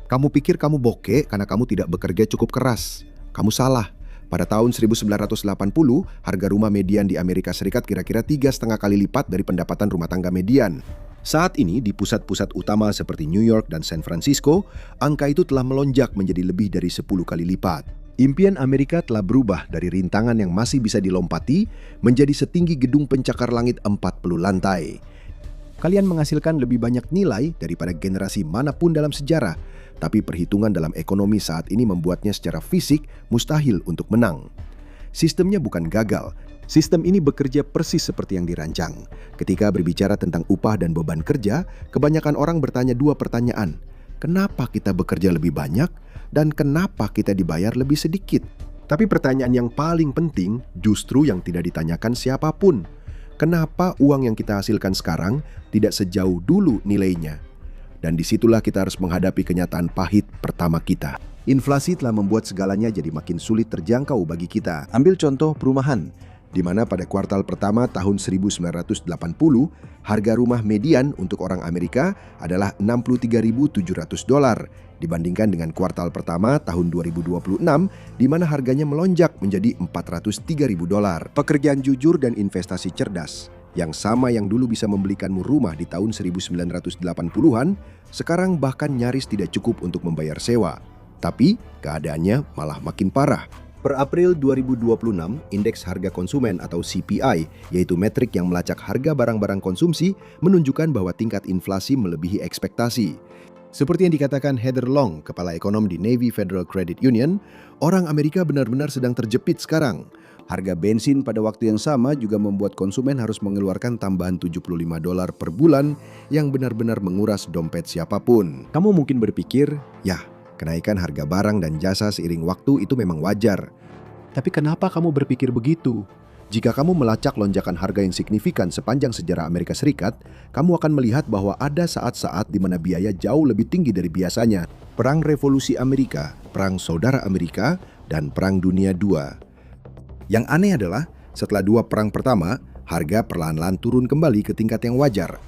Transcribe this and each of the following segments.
Kamu pikir kamu bokeh karena kamu tidak bekerja cukup keras. Kamu salah. Pada tahun 1980, harga rumah median di Amerika Serikat kira-kira 3,5 kali lipat dari pendapatan rumah tangga median. Saat ini di pusat-pusat utama seperti New York dan San Francisco, angka itu telah melonjak menjadi lebih dari 10 kali lipat. Impian Amerika telah berubah dari rintangan yang masih bisa dilompati menjadi setinggi gedung pencakar langit 40 lantai. Kalian menghasilkan lebih banyak nilai daripada generasi manapun dalam sejarah, tapi perhitungan dalam ekonomi saat ini membuatnya secara fisik mustahil untuk menang. Sistemnya bukan gagal. Sistem ini bekerja persis seperti yang dirancang. Ketika berbicara tentang upah dan beban kerja, kebanyakan orang bertanya dua pertanyaan. Kenapa kita bekerja lebih banyak dan kenapa kita dibayar lebih sedikit? Tapi pertanyaan yang paling penting justru yang tidak ditanyakan siapapun. Kenapa uang yang kita hasilkan sekarang tidak sejauh dulu nilainya? Dan disitulah kita harus menghadapi kenyataan pahit pertama kita. Inflasi telah membuat segalanya jadi makin sulit terjangkau bagi kita. Ambil contoh perumahan, di mana pada kuartal pertama tahun 1980, harga rumah median untuk orang Amerika adalah $63.700 dibandingkan dengan kuartal pertama tahun 2026, di mana harganya melonjak menjadi $403.000. Pekerjaan jujur dan investasi cerdas, yang sama yang dulu bisa membelikanmu rumah di tahun 1980-an, sekarang bahkan nyaris tidak cukup untuk membayar sewa. Tapi keadaannya malah makin parah. Per April 2026, Indeks Harga Konsumen atau CPI, yaitu metrik yang melacak harga barang-barang konsumsi, menunjukkan bahwa tingkat inflasi melebihi ekspektasi. Seperti yang dikatakan Heather Long, kepala ekonom di Navy Federal Credit Union, orang Amerika benar-benar sedang terjepit sekarang. Harga bensin pada waktu yang sama juga membuat konsumen harus mengeluarkan tambahan $75 per bulan yang benar-benar menguras dompet siapapun. Kamu mungkin berpikir, ya, kenaikan harga barang dan jasa seiring waktu itu memang wajar. Tapi kenapa kamu berpikir begitu? Jika kamu melacak lonjakan harga yang signifikan sepanjang sejarah Amerika Serikat, kamu akan melihat bahwa ada saat-saat di mana biaya jauh lebih tinggi dari biasanya. Perang Revolusi Amerika, Perang Saudara Amerika, dan Perang Dunia II. Yang aneh adalah, setelah dua perang pertama, harga perlahan-lahan turun kembali ke tingkat yang wajar.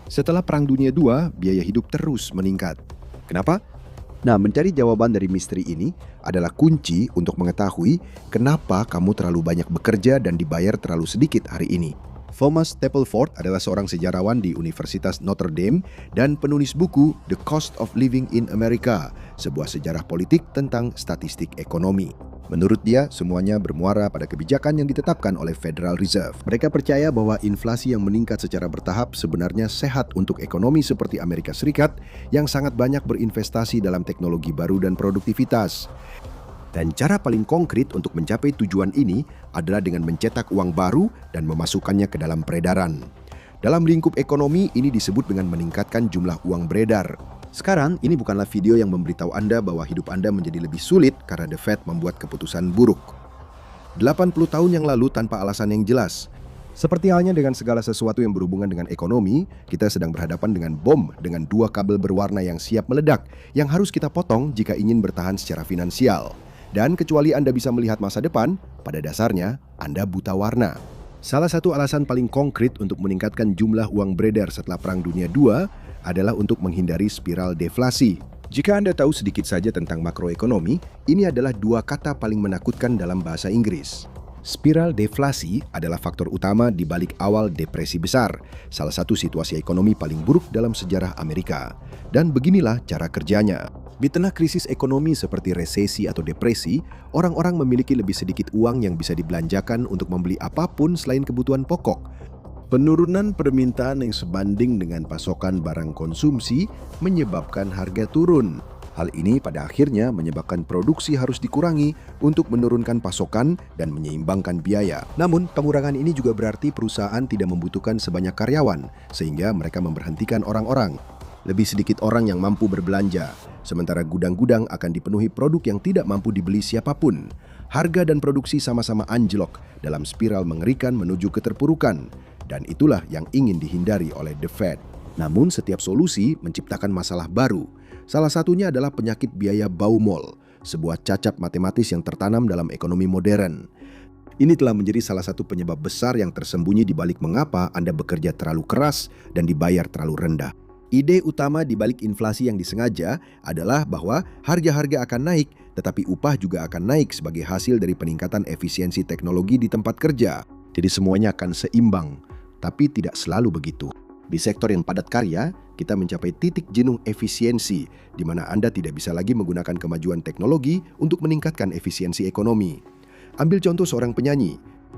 Setelah Perang Dunia II, biaya hidup terus meningkat. Kenapa? Nah, mencari jawaban dari misteri ini adalah kunci untuk mengetahui kenapa kamu terlalu banyak bekerja dan dibayar terlalu sedikit hari ini. Thomas Stapledford adalah seorang sejarawan di Universitas Notre Dame dan penulis buku The Cost of Living in America, sebuah sejarah politik tentang statistik ekonomi. Menurut dia, semuanya bermuara pada kebijakan yang ditetapkan oleh Federal Reserve. Mereka percaya bahwa inflasi yang meningkat secara bertahap sebenarnya sehat untuk ekonomi seperti Amerika Serikat yang sangat banyak berinvestasi dalam teknologi baru dan produktivitas. Dan cara paling konkret untuk mencapai tujuan ini adalah dengan mencetak uang baru dan memasukkannya ke dalam peredaran. Dalam lingkup ekonomi, ini disebut dengan meningkatkan jumlah uang beredar. Sekarang, ini bukanlah video yang memberitahu Anda bahwa hidup Anda menjadi lebih sulit karena The Fed membuat keputusan buruk. 80 tahun yang lalu tanpa alasan yang jelas. Seperti halnya dengan segala sesuatu yang berhubungan dengan ekonomi, kita sedang berhadapan dengan bom dengan dua kabel berwarna yang siap meledak, yang harus kita potong jika ingin bertahan secara finansial. Dan kecuali Anda bisa melihat masa depan, pada dasarnya Anda buta warna. Salah satu alasan paling konkret untuk meningkatkan jumlah uang beredar setelah Perang Dunia II adalah untuk menghindari spiral deflasi. Jika Anda tahu sedikit saja tentang makroekonomi, ini adalah dua kata paling menakutkan dalam bahasa Inggris. Spiral deflasi adalah faktor utama di balik awal depresi besar, salah satu situasi ekonomi paling buruk dalam sejarah Amerika. Dan beginilah cara kerjanya. Di tengah krisis ekonomi seperti resesi atau depresi, orang-orang memiliki lebih sedikit uang yang bisa dibelanjakan untuk membeli apapun selain kebutuhan pokok. Penurunan permintaan yang sebanding dengan pasokan barang konsumsi menyebabkan harga turun. Hal ini pada akhirnya menyebabkan produksi harus dikurangi untuk menurunkan pasokan dan menyeimbangkan biaya. Namun, pengurangan ini juga berarti perusahaan tidak membutuhkan sebanyak karyawan, sehingga mereka memberhentikan orang-orang. Lebih sedikit orang yang mampu berbelanja, sementara gudang-gudang akan dipenuhi produk yang tidak mampu dibeli siapapun. Harga dan produksi sama-sama anjlok dalam spiral mengerikan menuju keterpurukan. Dan itulah yang ingin dihindari oleh The Fed. Namun setiap solusi menciptakan masalah baru. Salah satunya adalah penyakit biaya Baumol, sebuah cacat matematis yang tertanam dalam ekonomi modern. Ini telah menjadi salah satu penyebab besar yang tersembunyi di balik mengapa Anda bekerja terlalu keras dan dibayar terlalu rendah. Ide utama di balik inflasi yang disengaja adalah bahwa harga-harga akan naik, tetapi upah juga akan naik sebagai hasil dari peningkatan efisiensi teknologi di tempat kerja. Jadi semuanya akan seimbang, tapi tidak selalu begitu. Di sektor yang padat karya, kita mencapai titik jenuh efisiensi, di mana Anda tidak bisa lagi menggunakan kemajuan teknologi untuk meningkatkan efisiensi ekonomi. Ambil contoh seorang penyanyi.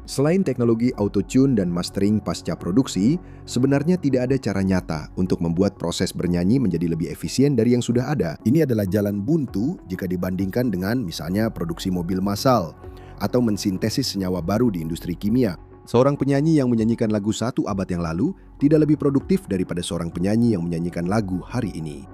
Selain teknologi autotune dan mastering pasca produksi, sebenarnya tidak ada cara nyata untuk membuat proses bernyanyi menjadi lebih efisien dari yang sudah ada. Ini adalah jalan buntu jika dibandingkan dengan misalnya produksi mobil massal atau mensintesis senyawa baru di industri kimia. Seorang penyanyi yang menyanyikan lagu 1 abad yang lalu tidak lebih produktif daripada seorang penyanyi yang menyanyikan lagu hari ini.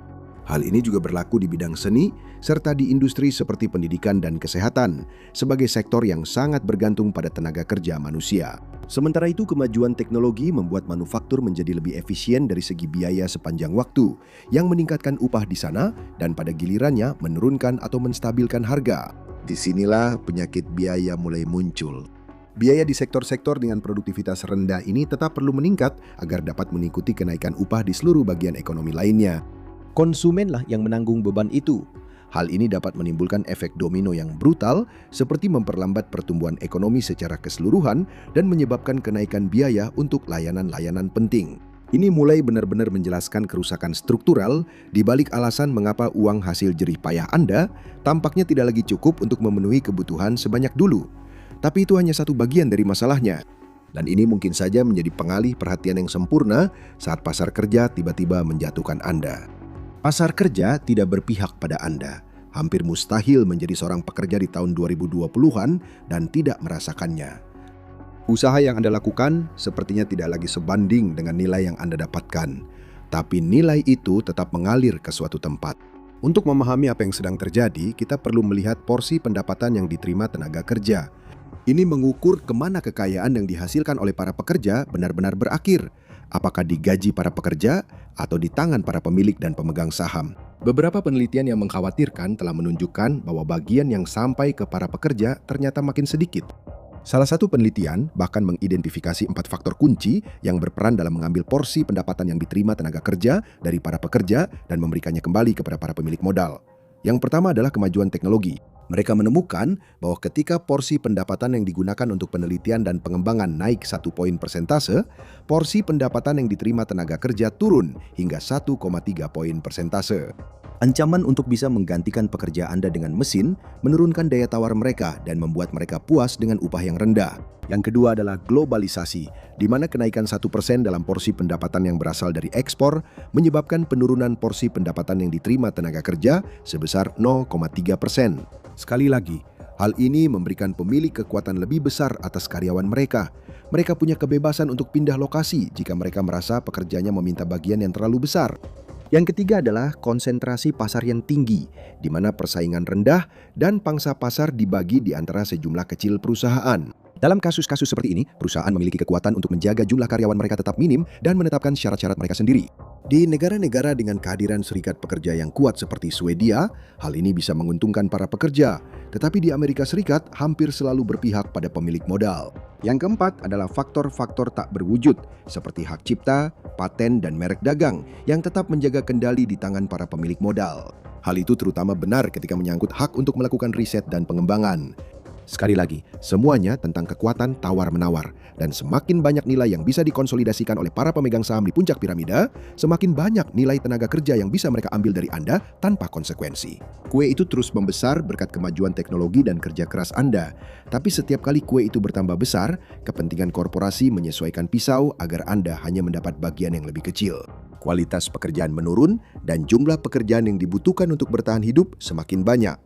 Hal ini juga berlaku di bidang seni, serta di industri seperti pendidikan dan kesehatan, sebagai sektor yang sangat bergantung pada tenaga kerja manusia. Sementara itu, kemajuan teknologi membuat manufaktur menjadi lebih efisien dari segi biaya sepanjang waktu, yang meningkatkan upah di sana dan pada gilirannya menurunkan atau menstabilkan harga. Disinilah penyakit biaya mulai muncul. Biaya di sektor-sektor dengan produktivitas rendah ini tetap perlu meningkat agar dapat mengikuti kenaikan upah di seluruh bagian ekonomi lainnya. Konsumenlah yang menanggung beban itu. Hal ini dapat menimbulkan efek domino yang brutal seperti memperlambat pertumbuhan ekonomi secara keseluruhan dan menyebabkan kenaikan biaya untuk layanan-layanan penting. Ini mulai benar-benar menjelaskan kerusakan struktural di balik alasan mengapa uang hasil jerih payah Anda tampaknya tidak lagi cukup untuk memenuhi kebutuhan sebanyak dulu. Tapi itu hanya satu bagian dari masalahnya. Dan ini mungkin saja menjadi pengalih perhatian yang sempurna saat pasar kerja tiba-tiba menjatuhkan Anda. Pasar kerja tidak berpihak pada Anda. Hampir mustahil menjadi seorang pekerja di tahun 2020-an dan tidak merasakannya. Usaha yang Anda lakukan sepertinya tidak lagi sebanding dengan nilai yang Anda dapatkan. Tapi nilai itu tetap mengalir ke suatu tempat. Untuk memahami apa yang sedang terjadi, kita perlu melihat porsi pendapatan yang diterima tenaga kerja. Ini mengukur kemana kekayaan yang dihasilkan oleh para pekerja benar-benar berakhir. Apakah di gaji para pekerja atau di tangan para pemilik dan pemegang saham. Beberapa penelitian yang mengkhawatirkan telah menunjukkan bahwa bagian yang sampai ke para pekerja ternyata makin sedikit. Salah satu penelitian bahkan mengidentifikasi 4 faktor kunci yang berperan dalam mengambil porsi pendapatan yang diterima tenaga kerja dari para pekerja dan memberikannya kembali kepada para pemilik modal. Yang pertama adalah kemajuan teknologi. Mereka menemukan bahwa ketika porsi pendapatan yang digunakan untuk penelitian dan pengembangan naik 1 poin persentase, porsi pendapatan yang diterima tenaga kerja turun hingga 1,3 poin persentase. Ancaman untuk bisa menggantikan pekerja Anda dengan mesin menurunkan daya tawar mereka dan membuat mereka puas dengan upah yang rendah. Yang kedua adalah globalisasi, di mana kenaikan 1% dalam porsi pendapatan yang berasal dari ekspor menyebabkan penurunan porsi pendapatan yang diterima tenaga kerja sebesar 0,3%. Sekali lagi, hal ini memberikan pemilik kekuatan lebih besar atas karyawan mereka. Mereka punya kebebasan untuk pindah lokasi jika mereka merasa pekerjanya meminta bagian yang terlalu besar. Yang ketiga adalah konsentrasi pasar yang tinggi, di mana persaingan rendah dan pangsa pasar dibagi di antara sejumlah kecil perusahaan. Dalam kasus-kasus seperti ini, perusahaan memiliki kekuatan untuk menjaga jumlah karyawan mereka tetap minim dan menetapkan syarat-syarat mereka sendiri. Di negara-negara dengan kehadiran serikat pekerja yang kuat seperti Swedia, hal ini bisa menguntungkan para pekerja. Tetapi di Amerika Serikat hampir selalu berpihak pada pemilik modal. Yang keempat adalah faktor-faktor tak berwujud, seperti hak cipta, paten, dan merek dagang yang tetap menjaga kendali di tangan para pemilik modal. Hal itu terutama benar ketika menyangkut hak untuk melakukan riset dan pengembangan. Sekali lagi, semuanya tentang kekuatan tawar-menawar. Dan semakin banyak nilai yang bisa dikonsolidasikan oleh para pemegang saham di puncak piramida, semakin banyak nilai tenaga kerja yang bisa mereka ambil dari Anda tanpa konsekuensi. Kue itu terus membesar berkat kemajuan teknologi dan kerja keras Anda. Tapi setiap kali kue itu bertambah besar, kepentingan korporasi menyesuaikan pisau agar Anda hanya mendapat bagian yang lebih kecil. Kualitas pekerjaan menurun dan jumlah pekerjaan yang dibutuhkan untuk bertahan hidup semakin banyak.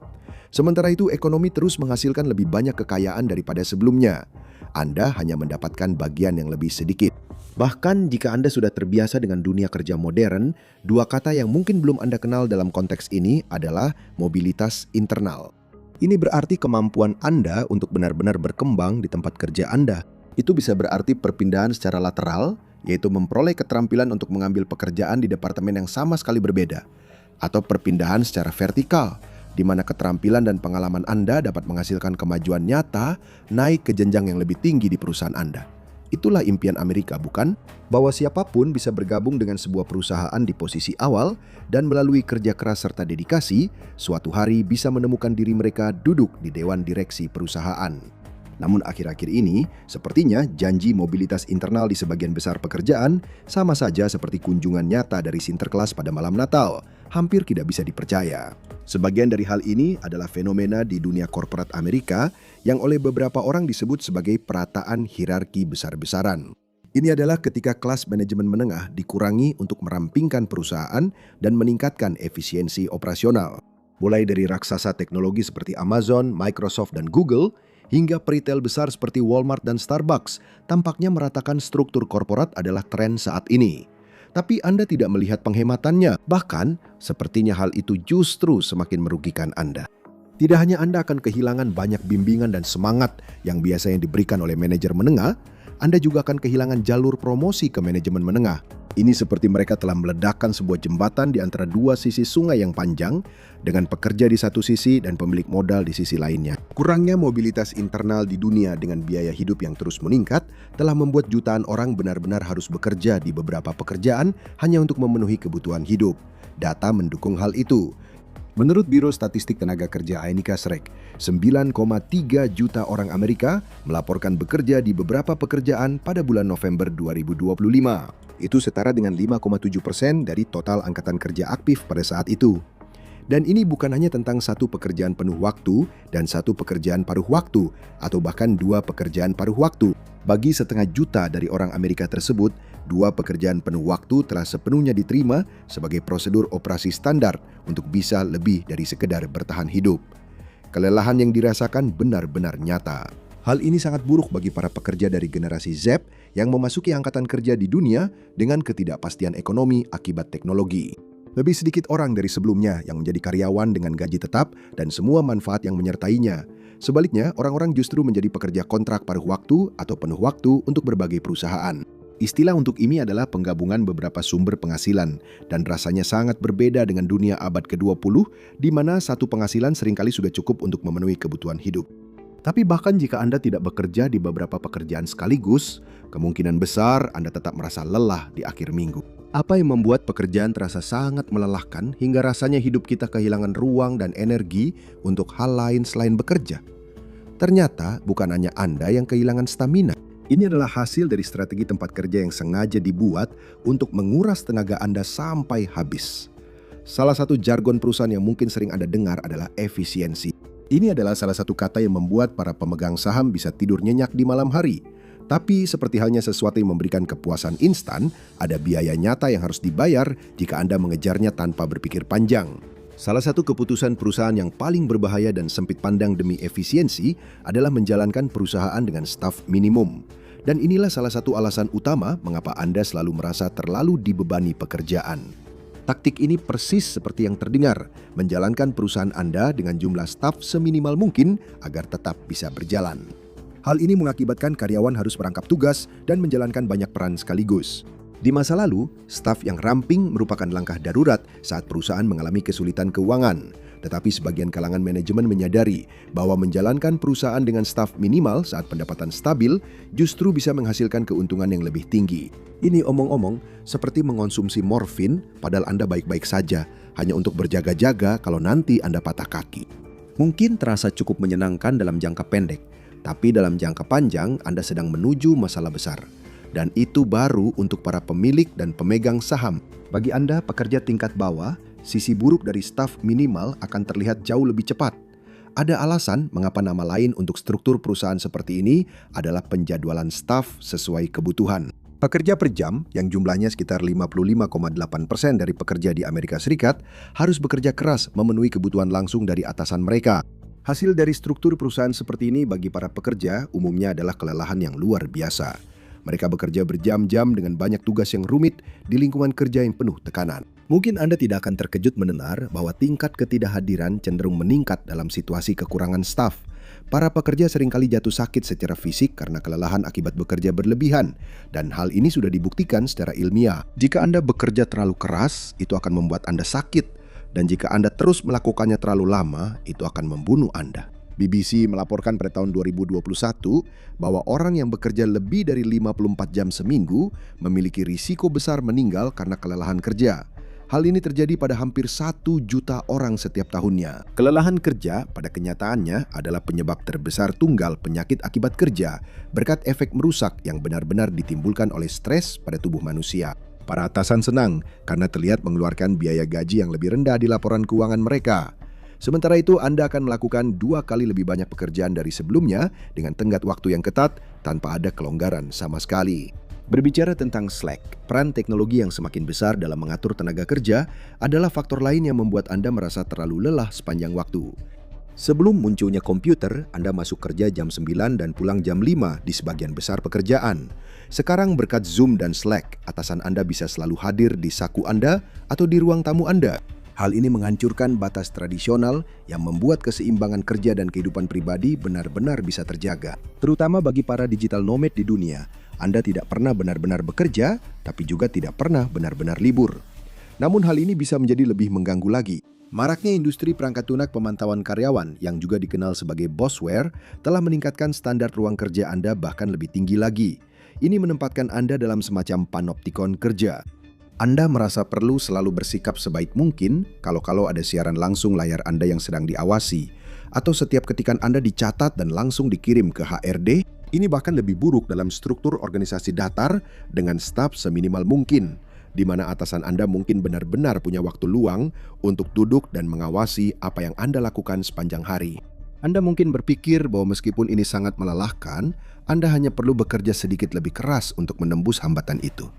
Sementara itu, ekonomi terus menghasilkan lebih banyak kekayaan daripada sebelumnya. Anda hanya mendapatkan bagian yang lebih sedikit. Bahkan jika Anda sudah terbiasa dengan dunia kerja modern, 2 kata yang mungkin belum Anda kenal dalam konteks ini adalah mobilitas internal. Ini berarti kemampuan Anda untuk benar-benar berkembang di tempat kerja Anda. Itu bisa berarti perpindahan secara lateral, yaitu memperoleh keterampilan untuk mengambil pekerjaan di departemen yang sama sekali berbeda. Atau perpindahan secara vertikal, di mana keterampilan dan pengalaman Anda dapat menghasilkan kemajuan nyata naik ke jenjang yang lebih tinggi di perusahaan Anda. Itulah impian Amerika, bukan? Bahwa siapapun bisa bergabung dengan sebuah perusahaan di posisi awal dan melalui kerja keras serta dedikasi, suatu hari bisa menemukan diri mereka duduk di dewan direksi perusahaan. Namun akhir-akhir ini, sepertinya janji mobilitas internal di sebagian besar pekerjaan sama saja seperti kunjungan nyata dari Sinterklas pada malam Natal, hampir tidak bisa dipercaya. Sebagian dari hal ini adalah fenomena di dunia korporat Amerika yang oleh beberapa orang disebut sebagai perataan hierarki besar-besaran. Ini adalah ketika kelas manajemen menengah dikurangi untuk merampingkan perusahaan dan meningkatkan efisiensi operasional. Mulai dari raksasa teknologi seperti Amazon, Microsoft, dan Google, hingga peritel besar seperti Walmart dan Starbucks, tampaknya meratakan struktur korporat adalah tren saat ini. Tapi Anda tidak melihat penghematannya, bahkan sepertinya hal itu justru semakin merugikan Anda. Tidak hanya Anda akan kehilangan banyak bimbingan dan semangat yang biasanya diberikan oleh manajer menengah, Anda juga akan kehilangan jalur promosi ke manajemen menengah. Ini seperti mereka telah meledakkan sebuah jembatan di antara dua sisi sungai yang panjang, dengan pekerja di satu sisi dan pemilik modal di sisi lainnya. Kurangnya mobilitas internal di dunia dengan biaya hidup yang terus meningkat telah membuat jutaan orang benar-benar harus bekerja di beberapa pekerjaan hanya untuk memenuhi kebutuhan hidup. Data mendukung hal itu. Menurut Biro Statistik Tenaga Kerja ANIKA-SREK, 9,3 juta orang Amerika melaporkan bekerja di beberapa pekerjaan pada bulan November 2025. Itu setara dengan 5,7% dari total angkatan kerja aktif pada saat itu. Dan ini bukan hanya tentang satu pekerjaan penuh waktu dan satu pekerjaan paruh waktu, atau bahkan dua pekerjaan paruh waktu. Bagi 1,5 juta dari orang Amerika tersebut, dua pekerjaan penuh waktu telah sepenuhnya diterima sebagai prosedur operasi standar untuk bisa lebih dari sekedar bertahan hidup. Kelelahan yang dirasakan benar-benar nyata. Hal ini sangat buruk bagi para pekerja dari generasi Z yang memasuki angkatan kerja di dunia dengan ketidakpastian ekonomi akibat teknologi. Lebih sedikit orang dari sebelumnya yang menjadi karyawan dengan gaji tetap dan semua manfaat yang menyertainya. Sebaliknya, orang-orang justru menjadi pekerja kontrak paruh waktu atau penuh waktu untuk berbagai perusahaan. Istilah untuk ini adalah penggabungan beberapa sumber penghasilan dan rasanya sangat berbeda dengan dunia abad ke-20 di mana satu penghasilan seringkali sudah cukup untuk memenuhi kebutuhan hidup. Tapi bahkan jika Anda tidak bekerja di beberapa pekerjaan sekaligus, kemungkinan besar Anda tetap merasa lelah di akhir minggu. Apa yang membuat pekerjaan terasa sangat melelahkan hingga rasanya hidup kita kehilangan ruang dan energi untuk hal lain selain bekerja? Ternyata bukan hanya Anda yang kehilangan stamina. Ini adalah hasil dari strategi tempat kerja yang sengaja dibuat untuk menguras tenaga Anda sampai habis. Salah satu jargon perusahaan yang mungkin sering Anda dengar adalah efisiensi. Ini adalah salah satu kata yang membuat para pemegang saham bisa tidur nyenyak di malam hari. Tapi seperti halnya sesuatu yang memberikan kepuasan instan, ada biaya nyata yang harus dibayar jika Anda mengejarnya tanpa berpikir panjang. Salah satu keputusan perusahaan yang paling berbahaya dan sempit pandang demi efisiensi adalah menjalankan perusahaan dengan staf minimum. Dan inilah salah satu alasan utama mengapa Anda selalu merasa terlalu dibebani pekerjaan. Taktik ini persis seperti yang terdengar, menjalankan perusahaan Anda dengan jumlah staf seminimal mungkin agar tetap bisa berjalan. Hal ini mengakibatkan karyawan harus merangkap tugas dan menjalankan banyak peran sekaligus. Di masa lalu, staf yang ramping merupakan langkah darurat saat perusahaan mengalami kesulitan keuangan. Tetapi sebagian kalangan manajemen menyadari bahwa menjalankan perusahaan dengan staf minimal saat pendapatan stabil justru bisa menghasilkan keuntungan yang lebih tinggi. Ini omong-omong seperti mengonsumsi morfin padahal Anda baik-baik saja, hanya untuk berjaga-jaga kalau nanti Anda patah kaki. Mungkin terasa cukup menyenangkan dalam jangka pendek, tapi dalam jangka panjang Anda sedang menuju masalah besar. Dan itu baru untuk para pemilik dan pemegang saham. Bagi Anda pekerja tingkat bawah, sisi buruk dari staf minimal akan terlihat jauh lebih cepat. Ada alasan mengapa nama lain untuk struktur perusahaan seperti ini adalah penjadwalan staf sesuai kebutuhan. Pekerja per jam, yang jumlahnya sekitar 55,8% dari pekerja di Amerika Serikat, harus bekerja keras memenuhi kebutuhan langsung dari atasan mereka. Hasil dari struktur perusahaan seperti ini bagi para pekerja umumnya adalah kelelahan yang luar biasa. Mereka bekerja berjam-jam dengan banyak tugas yang rumit di lingkungan kerja yang penuh tekanan. Mungkin Anda tidak akan terkejut mendengar bahwa tingkat ketidakhadiran cenderung meningkat dalam situasi kekurangan staf. Para pekerja seringkali jatuh sakit secara fisik karena kelelahan akibat bekerja berlebihan, dan hal ini sudah dibuktikan secara ilmiah. Jika Anda bekerja terlalu keras, itu akan membuat Anda sakit, dan jika Anda terus melakukannya terlalu lama, itu akan membunuh Anda. BBC melaporkan pada tahun 2021 bahwa orang yang bekerja lebih dari 54 jam seminggu memiliki risiko besar meninggal karena kelelahan kerja. Hal ini terjadi pada hampir 1 juta orang setiap tahunnya. Kelelahan kerja pada kenyataannya adalah penyebab terbesar tunggal penyakit akibat kerja berkat efek merusak yang benar-benar ditimbulkan oleh stres pada tubuh manusia. Para atasan senang karena terlihat mengeluarkan biaya gaji yang lebih rendah di laporan keuangan mereka. Sementara itu, Anda akan melakukan 2 kali lebih banyak pekerjaan dari sebelumnya dengan tenggat waktu yang ketat tanpa ada kelonggaran sama sekali. Berbicara tentang Slack, peran teknologi yang semakin besar dalam mengatur tenaga kerja adalah faktor lain yang membuat Anda merasa terlalu lelah sepanjang waktu. Sebelum munculnya komputer, Anda masuk kerja jam 9 dan pulang jam 5 di sebagian besar pekerjaan. Sekarang berkat Zoom dan Slack, atasan Anda bisa selalu hadir di saku Anda atau di ruang tamu Anda. Hal ini menghancurkan batas tradisional yang membuat keseimbangan kerja dan kehidupan pribadi benar-benar bisa terjaga. Terutama bagi para digital nomad di dunia, Anda tidak pernah benar-benar bekerja, tapi juga tidak pernah benar-benar libur. Namun hal ini bisa menjadi lebih mengganggu lagi. Maraknya industri perangkat lunak pemantauan karyawan yang juga dikenal sebagai bossware telah meningkatkan standar ruang kerja Anda bahkan lebih tinggi lagi. Ini menempatkan Anda dalam semacam panoptikon kerja. Anda merasa perlu selalu bersikap sebaik mungkin kalau ada siaran langsung layar Anda yang sedang diawasi, atau setiap ketikan Anda dicatat dan langsung dikirim ke HRD. Ini bahkan lebih buruk dalam struktur organisasi datar dengan staf seminimal mungkin, di mana atasan Anda mungkin benar-benar punya waktu luang untuk duduk dan mengawasi apa yang Anda lakukan sepanjang hari. Anda mungkin berpikir bahwa meskipun ini sangat melelahkan, Anda hanya perlu bekerja sedikit lebih keras untuk menembus hambatan itu.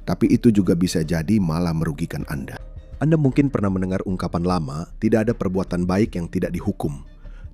Tapi itu juga bisa jadi malah merugikan Anda. Anda mungkin pernah mendengar ungkapan lama, tidak ada perbuatan baik yang tidak dihukum.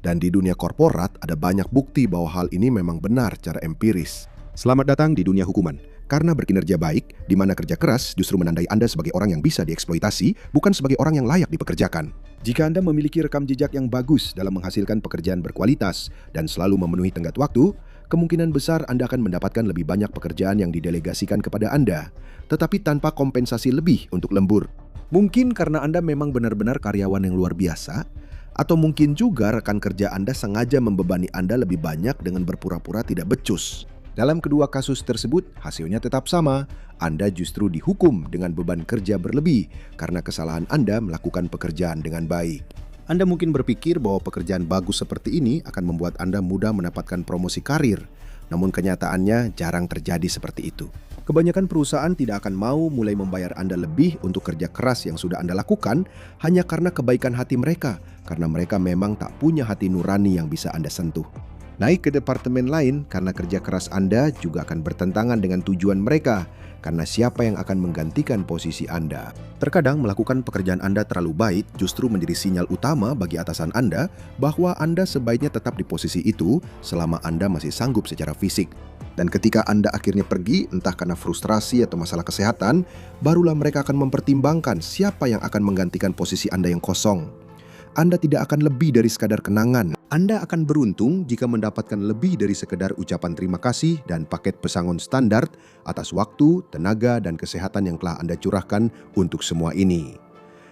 Dan di dunia korporat ada banyak bukti bahwa hal ini memang benar secara empiris. Selamat datang di dunia hukuman. Karena berkinerja baik, di mana kerja keras justru menandai Anda sebagai orang yang bisa dieksploitasi, bukan sebagai orang yang layak dipekerjakan. Jika Anda memiliki rekam jejak yang bagus dalam menghasilkan pekerjaan berkualitas dan selalu memenuhi tenggat waktu, kemungkinan besar Anda akan mendapatkan lebih banyak pekerjaan yang didelegasikan kepada Anda, tetapi tanpa kompensasi lebih untuk lembur. Mungkin karena Anda memang benar-benar karyawan yang luar biasa, atau mungkin juga rekan kerja Anda sengaja membebani Anda lebih banyak dengan berpura-pura tidak becus. Dalam kedua kasus tersebut, hasilnya tetap sama. Anda justru dihukum dengan beban kerja berlebih karena kesalahan Anda melakukan pekerjaan dengan baik. Anda mungkin berpikir bahwa pekerjaan bagus seperti ini akan membuat Anda mudah mendapatkan promosi karir. Namun kenyataannya jarang terjadi seperti itu. Kebanyakan perusahaan tidak akan mau mulai membayar Anda lebih untuk kerja keras yang sudah Anda lakukan hanya karena kebaikan hati mereka, karena mereka memang tak punya hati nurani yang bisa Anda sentuh. Naik ke departemen lain karena kerja keras Anda juga akan bertentangan dengan tujuan mereka, karena siapa yang akan menggantikan posisi Anda. Terkadang melakukan pekerjaan Anda terlalu baik justru menjadi sinyal utama bagi atasan Anda bahwa Anda sebaiknya tetap di posisi itu selama Anda masih sanggup secara fisik. Dan ketika Anda akhirnya pergi, entah karena frustrasi atau masalah kesehatan, barulah mereka akan mempertimbangkan siapa yang akan menggantikan posisi Anda yang kosong. Anda tidak akan lebih dari sekadar kenangan. Anda akan beruntung jika mendapatkan lebih dari sekedar ucapan terima kasih dan paket pesangon standar atas waktu, tenaga, dan kesehatan yang telah Anda curahkan untuk semua ini.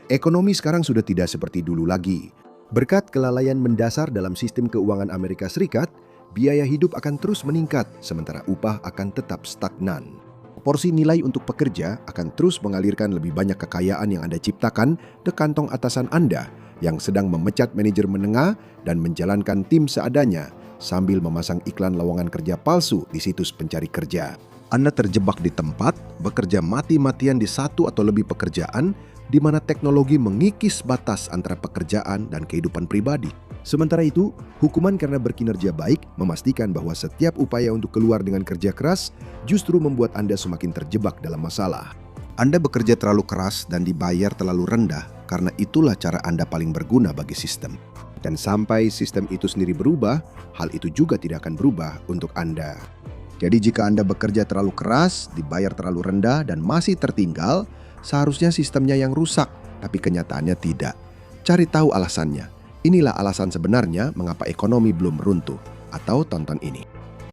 Ekonomi sekarang sudah tidak seperti dulu lagi. Berkat kelalaian mendasar dalam sistem keuangan Amerika Serikat, biaya hidup akan terus meningkat, sementara upah akan tetap stagnan. Porsi nilai untuk pekerja akan terus mengalirkan lebih banyak kekayaan yang Anda ciptakan ke kantong atasan Anda, yang sedang memecat manajer menengah dan menjalankan tim seadanya sambil memasang iklan lowongan kerja palsu di situs pencari kerja. Anda terjebak di tempat, bekerja mati-matian di satu atau lebih pekerjaan, di mana teknologi mengikis batas antara pekerjaan dan kehidupan pribadi. Sementara itu, hukuman karena berkinerja baik memastikan bahwa setiap upaya untuk keluar dengan kerja keras justru membuat Anda semakin terjebak dalam masalah. Anda bekerja terlalu keras dan dibayar terlalu rendah karena itulah cara Anda paling berguna bagi sistem. Dan sampai sistem itu sendiri berubah, hal itu juga tidak akan berubah untuk Anda. Jadi jika Anda bekerja terlalu keras, dibayar terlalu rendah, dan masih tertinggal, seharusnya sistemnya yang rusak, tapi kenyataannya tidak. Cari tahu alasannya. Inilah alasan sebenarnya mengapa ekonomi belum runtuh. Atau tonton ini.